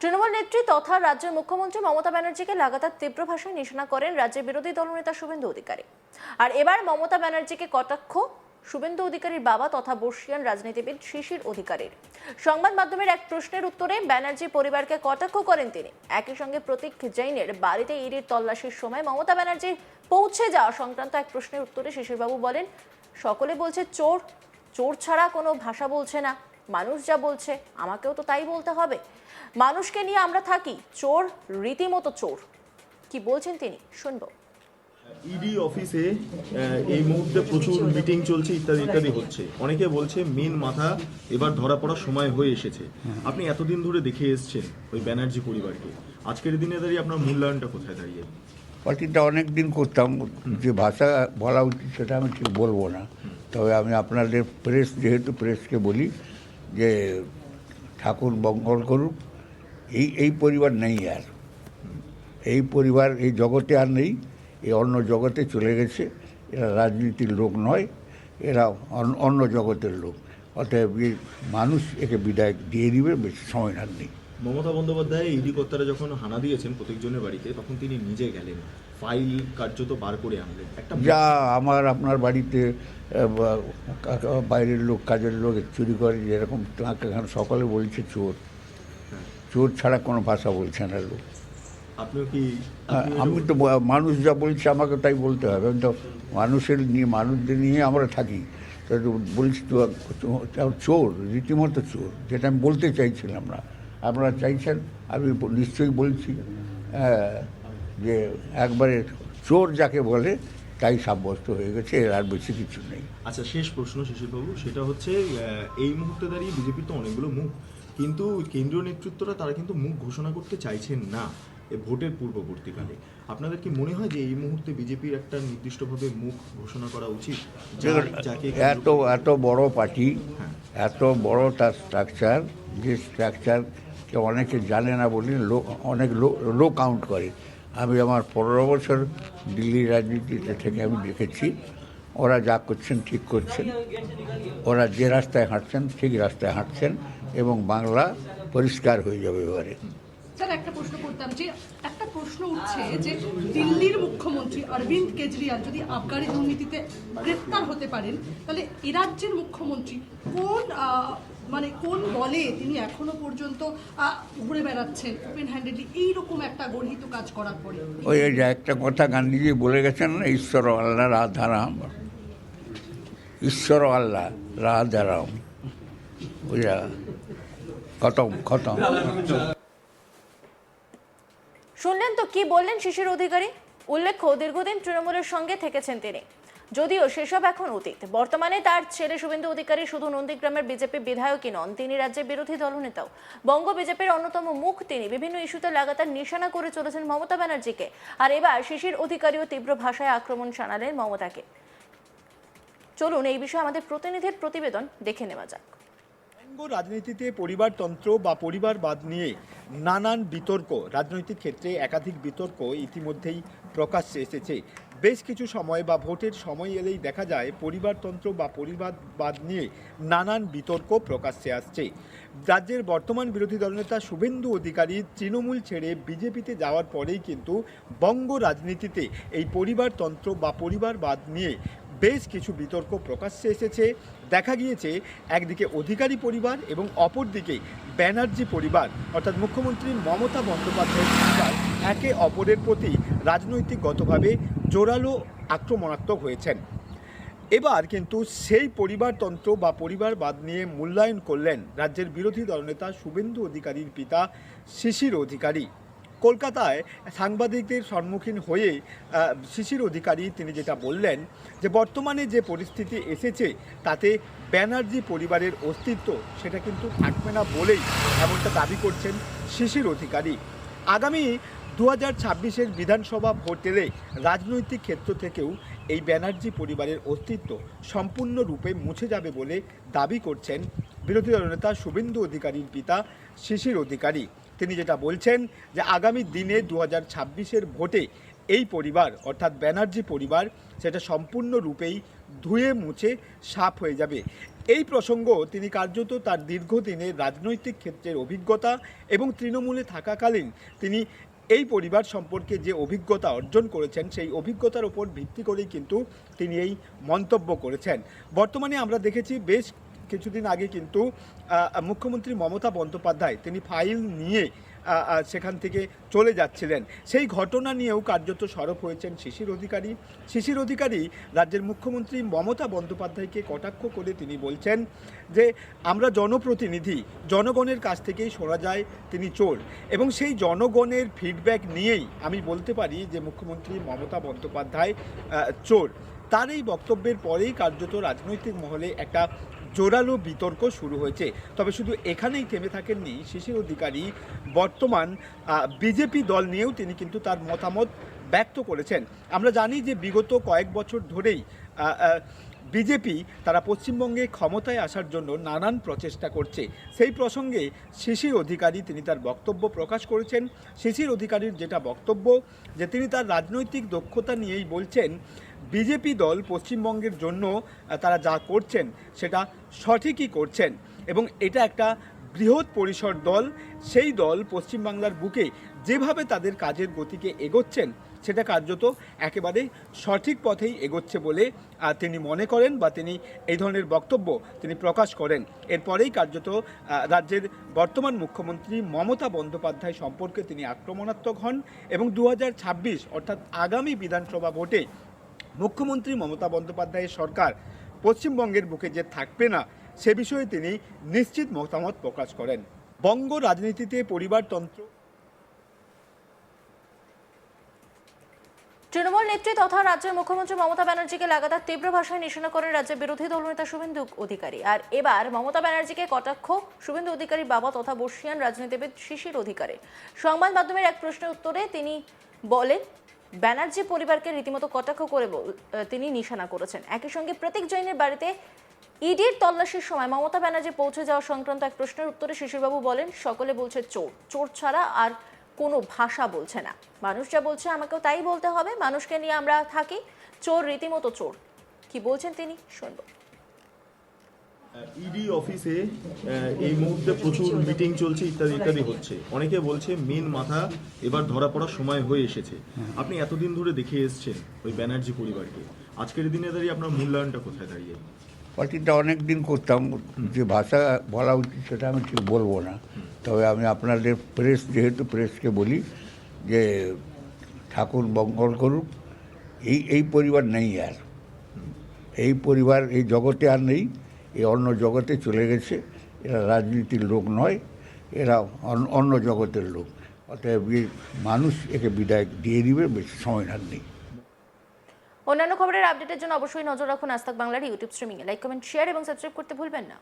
তৃণমূল নেত্রী তথা রাজ্যের মুখ্যমন্ত্রী মমতা ব্যানার্জিকে লাগাতার তীব্র ভাষায় নিশানা করেন রাজ্যের বিরোধী দলনেতা শুভেন্দু অধিকারী। আর এবার মমতা ব্যানার্জিকে কটাক্ষ শুভেন্দু অধিকারীর বাবা তথা বর্ষীয়ান রাজনীতিবিদ শিশির অধিকারীর। সংবাদ মাধ্যমের এক প্রশ্নের উত্তরে ব্যানার্জি পরিবারকে কটাক্ষ করেন তিনি। একই সঙ্গে প্রতীক জৈনের বাড়িতে ইডির তল্লাশির সময় মমতা ব্যানার্জির পৌঁছে যাওয়া সংক্রান্ত এক প্রশ্নের উত্তরে শিশিরবাবু বলেন, সকলে বলছে চোর, চোর ছাড়া কোনো ভাষা বলছে না। মানুষ যা বলছে আমাকেও তো তাই বলতে হবে। মানুষকে নিয়ে আমরা থাকি, চোর রীতিমতো চোর। কি বলছেন তিনি শুনবো। ইডি অফিসে এই মুহূর্তে প্রচুর মিটিং চলছে, ইত্যাদি ইত্যাদি হচ্ছে। অনেকে বলছে মেন মাথা এবার ধরা পড়ার সময় হয়ে এসেছে। আপনি এতদিন ধরে দেখে এসছেন ওই ব্যানার্জি পরিবারকে, আজকের দিনে দাঁড়িয়ে আপনার মূল্যায়নটা কোথায় দাঁড়িয়ে? পার্টিটা অনেক দিন করতাম, যে ভাষা বলা উচিত সেটা আমি ঠিক বলবো না। তবে আমি আপনাদের প্রেস, যেহেতু প্রেসকে বলি যে ঠাকুর মঙ্গল করুক, এই পরিবার নেই আর, এই পরিবার এই জগতে আর নেই, এই অন্য জগতে চলে গেছে। এরা রাজনীতির লোক নয়, এরা অন্য জগতের লোক। অতএব মানুষ একে বিদায় দিয়ে দিবে, বেশি সময় আর নেই। মমতা বন্দ্যোপাধ্যায় ইডি কর্তারা যখন হানা দিয়েছেন প্রত্যেকজনের বাড়িতে, তখন তিনি নিজে গেলেন, ফাইল কার্যত বার করে আনলেন। একটা যা আপনার বাড়িতে বাইরের লোক, কাজের লোক চুরি করে, যেরকম তাকে এখানে সকলে বলছে চোর, চোর ছাড়া কোনো ভাষা বলছে না লোক। আপনিও কি? আমি তো মানুষ যা বলছে আমাকে তাই বলতে হবে। আমি তো মানুষদের নিয়ে আমরা থাকি, তাই তো বলছি তো চোর, রীতিমতো চোর, যেটা আমি বলতে চাইছিলাম না। আপনারা চাইছেন, আমি নিশ্চয়ই বলছি যে একবারে চোর যাকে বলে তাই সাব্যস্ত হয়ে গেছে, এর আর বেশি কিছু নেই। আচ্ছা, শেষ প্রশ্ন শিশিরবাবু, সেটা হচ্ছে এই মুহূর্তে দাঁড়িয়ে বিজেপির তো অনেকগুলো মুখ, কিন্তু কেন্দ্রীয় নেতৃত্বরা তারা কিন্তু মুখ ঘোষণা করতে চাইছেন না ভোটের পূর্ববর্তীকালে। আপনাদের কি মনে হয় যে এই মুহূর্তে বিজেপির একটা নির্দিষ্টভাবে মুখ ঘোষণা করা উচিত? এত বড় পার্টি, এত বড় তার স্ট্রাকচার, যে স্ট্রাকচারকে অনেকে জানে না বলে অনেক লো কাউন্ট করে। আমি আমার 15 বছর দিল্লি রাজনীতিতে থেকে আমি দেখেছি, ওরা যা করছেন ঠিক করছেন, ওরা যে রাস্তায় হাঁটছেন ঠিক রাস্তায় হাঁটছেন, এবং বাংলা পরিষ্কার হয়ে যাবে এবারে। স্যার, একটা প্রশ্ন করতাম, যে একটা প্রশ্ন উঠছে যে দিল্লির মুখ্যমন্ত্রী অরবিন্দ কেজরিওয়াল যদি আবগারি দুর্নীতিতে গ্রেফতার হতে পারেন, তাহলে এ রাজ্যের মুখ্যমন্ত্রী কোন বলে তিনি এখনো পর্যন্ত ঘুরে বেড়াচ্ছেন ওপেন হ্যান্ডেডলি, এইরকম একটা গর্হিত কাজ করার পরে? ওই যে একটা কথা গান্ধীজি বলে গেছেন না, ঈশ্বর আল্লাহ রাধারাম, ঈশ্বর আল্লাহ রাধারাম, বুঝা খতম। শুনলেন তো কি বললেন শিশির অধিকারী। উল্লেখ্য, দীর্ঘদিন তৃণমূলের সঙ্গে থেকেছেন তিনি, যদিও সেসব এখন অতীত। বর্তমানে তার ছেলে শুভেন্দু অধিকারী শুধু নন্দীগ্রামের বিজেপি বিধায়কই নন, তিনি রাজ্যের বিরোধী দলনেতাও। বঙ্গ বিজেপির অন্যতম মুখ তিনি। বিভিন্ন ইস্যুতে লাগাতার নিশানা করে চলেছেন মমতা ব্যানার্জিকে। আর এবার শিশির অধিকারীও তীব্র ভাষায় আক্রমণ শানালেন মমতাকে। চলুন এই বিষয়ে আমাদের প্রতিনিধির প্রতিবেদন দেখে নেওয়া যাক। রাজনীতিতে পরিবারতন্ত্র বা পরিবারবাদ নিয়ে নানান বিতর্ক, রাজনৈতিক ক্ষেত্রে একাধিক বিতর্ক ইতিমধ্যেই প্রকাশ্যে এসেছে। বেশ কিছু সময় বা ভোটের সময় এলেই দেখা যায় পরিবারতন্ত্র বা পরিবারবাদ নিয়ে নানান বিতর্ক প্রকাশ্যে আসছে। রাজ্যের বর্তমান বিরোধী দলনেতা শুভেন্দু অধিকারী তৃণমূল ছেড়ে বিজেপিতে যাওয়ার পরেই কিন্তু বঙ্গ রাজনীতিতে এই পরিবারতন্ত্র বা পরিবারবাদ নিয়ে বেশ কিছু বিতর্ক প্রকাশ্যে এসেছে। দেখা গিয়েছে একদিকে অধিকারী পরিবার এবং অপরদিকে ব্যানার্জি পরিবার, অর্থাৎ মুখ্যমন্ত্রী মমতা বন্দ্যোপাধ্যায়ের পরিবার একে অপরের প্রতি রাজনৈতিকগতভাবে জোরালো আক্রমণাত্মক হয়েছেন। এবার কিন্তু সেই পরিবারতন্ত্র বা পরিবারবাদ নিয়ে মূল্যায়ন করলেন রাজ্যের বিরোধী দলনেতা শুভেন্দু অধিকারীর পিতা শিশির অধিকারী। কলকাতায় সাংবাদিকদের সম্মুখীন হয়ে শিশির অধিকারী তিনি যেটা বললেন, যে বর্তমানে যে পরিস্থিতি এসেছে তাতে ব্যানার্জি পরিবারের অস্তিত্ব সেটা কিন্তু থাকবে না বলেই এমনটা দাবি করছেন শিশির অধিকারী। আগামী 2026-এর বিধানসভা ভোট এলে রাজনৈতিক ক্ষেত্র থেকেও এই ব্যানার্জি পরিবারের অস্তিত্ব সম্পূর্ণরূপে মুছে যাবে বলে দাবি করছেন বিরোধী দলনেতা শুভেন্দু অধিকারীর পিতা শিশির অধিকারী। তিনি যেটা বলছেন যে আগামী দিনে 2026-এর ভোটে এই পরিবার, অর্থাৎ ব্যানার্জি পরিবার, সেটা সম্পূর্ণরূপেই ধুয়ে মুছে সাফ হয়ে যাবে। এই প্রসঙ্গ তিনি কার্যত তার দীর্ঘদিনের রাজনৈতিক ক্ষেত্রের অভিজ্ঞতা এবং তৃণমূলে থাকাকালীন তিনি এই পরিবার সম্পর্কে যে অভিজ্ঞতা অর্জন করেছেন সেই অভিজ্ঞতার উপর ভিত্তি করেই কিন্তু তিনি এই মন্তব্য করেছেন। বর্তমানে আমরা দেখেছি বেশ কিছুদিন আগে কিন্তু মুখ্যমন্ত্রী মমতা বন্দ্যোপাধ্যায় তিনি ফাইল নিয়ে সেখান থেকে চলে যাচ্ছিলেন। সেই ঘটনা নিয়েও কার্যত সরব হয়েছেন শিশির অধিকারী। শিশির অধিকারী রাজ্যের মুখ্যমন্ত্রী মমতা বন্দ্যোপাধ্যায়কে কটাক্ষ করে তিনি বলছেন যে আমরা জনপ্রতিনিধি, জনগণের কাছ থেকেই শোনা যায় তিনি চোর, এবং সেই জনগণের ফিডব্যাক নিয়েই আমি বলতে পারি যে মুখ্যমন্ত্রী মমতা বন্দ্যোপাধ্যায় চোর। তার এই বক্তব্যের পরেই কার্যত রাজনৈতিক মহলে একটা জোরালো বিতর্ক শুরু হয়েছে। তবে শুধু এখানেই থেমে থাকেননি শিশির অধিকারী, বর্তমান বিজেপি দল নিয়েও তিনি কিন্তু তার মতামত ব্যক্ত করেছেন। আমরা জানি যে বিগত কয়েক বছর ধরেই বিজেপি তারা পশ্চিমবঙ্গে ক্ষমতায় আসার জন্য নানান প্রচেষ্টা করছে। সেই প্রসঙ্গে শিশির অধিকারী তিনি তার বক্তব্য প্রকাশ করেছেন। শিশির অধিকারীর যেটা বক্তব্য যে তিনি তার রাজনৈতিক দক্ষতা নিয়েই বলছেন বিজেপি দল পশ্চিমবঙ্গের জন্য তারা যা করছেন সেটা সঠিকই করছেন, এবং এটা একটা বৃহৎ পরিসর দল। সেই দল পশ্চিমবাংলার বুকে যেভাবে তাদের কাজের গতিকে এগোচ্ছেন সেটা কার্যত একেবারে সঠিক পথেই এগোচ্ছে বলে তিনি মনে করেন, বা তিনি এই ধরনের বক্তব্য তিনি প্রকাশ করেন। এরপরেই কার্যত রাজ্যের বর্তমান মুখ্যমন্ত্রী মমতা বন্দ্যোপাধ্যায় সম্পর্কে তিনি আক্রমণাত্মক হন, এবং 2026 অর্থাৎ আগামী বিধানসভা ভোটে মুখ্যমন্ত্রী মমতা বন্দ্যোপাধ্যায়ের সরকার পশ্চিমবঙ্গের বুকে যে থাকবে না সে বিষয়ে তিনি নিশ্চিত মতামত প্রকাশ করেন। বঙ্গ রাজনীতিতে পরিবারতন্ত্র তৃণমূল নেত্রী তথা রাজ্যের মুখ্যমন্ত্রী মমতা ব্যানার্জিকে লাগাতার তীব্র ভাষায় নিশানা করেন রাজ্যের বিরোধী দলনেতা শুভেন্দু অধিকারী। আর এবার মমতা ব্যানার্জিকে কটাক্ষ শুভেন্দু অধিকারীর বাবা তথা বর্ষীয়ান রাজনীতিবিদ শিশির অধিকারী। সংবাদ মাধ্যমের এক প্রশ্নের উত্তরে তিনি বলেন ব্যানার্জি পরিবারকে রীতিমতো কটাক্ষ করে তিনি নিশানা করেছেন। একই সঙ্গে প্রতীক জৈনের বাড়িতে ইডির তল্লাশির সময় মমতা ব্যানার্জি পৌঁছে যাওয়া সংক্রান্ত এক প্রশ্নের উত্তরে শিশিরবাবু বলেন সকলে বলছে চোর, চোর ছাড়া আর কোনো ভাষা বলছে না। মানুষ যা বলছে আমাকেও তাই বলতে হবে, মানুষকে নিয়ে আমরা থাকি, চোর রীতিমতো চোর। কি বলছেন তিনি শুনবো। ইডি অফিসে এই মুহূর্তে প্রচুর মিটিং চলছে, ইত্যাদি ইত্যাদি হচ্ছে। অনেকে বলছে মেন মাথা এবার ধরা পড়ার সময় হয়ে এসেছে। আপনি এতদিন ধরে দেখে এসছেন ওই ব্যানার্জি পরিবারকে, আজকের দিনে দাঁড়িয়ে আপনার মূল্যায়নটা কোথায় দাঁড়িয়ে? পার্টিটা অনেক দিন করতাম, যে ভাষা বলা উচিত সেটা আমি ঠিক বলবো না। তবে আমি আপনাদের প্রেস, যেহেতু প্রেসকে বলি যে ঠাকুর মঙ্গল করুক, এই পরিবার নেই আর, এই পরিবার এই জগতে আর নেই, এ অন্য জগতে চলে গেছে। এরা রাজনীতির লোক নয়, এরা অন্য জগতের লোক। অতএব মানুষ একে বিদায় দিয়ে দিবে, বেশি সময় আর নেই। অন্যান্য খবরের আপডেটের জন্য অবশ্যই নজর রাখুন আজ তাক বাংলার ইউটিউব স্ট্রিমিংয়ে। লাইক, কমেন্ট, শেয়ার এবং সাবস্ক্রাইব করতে ভুলবেন না।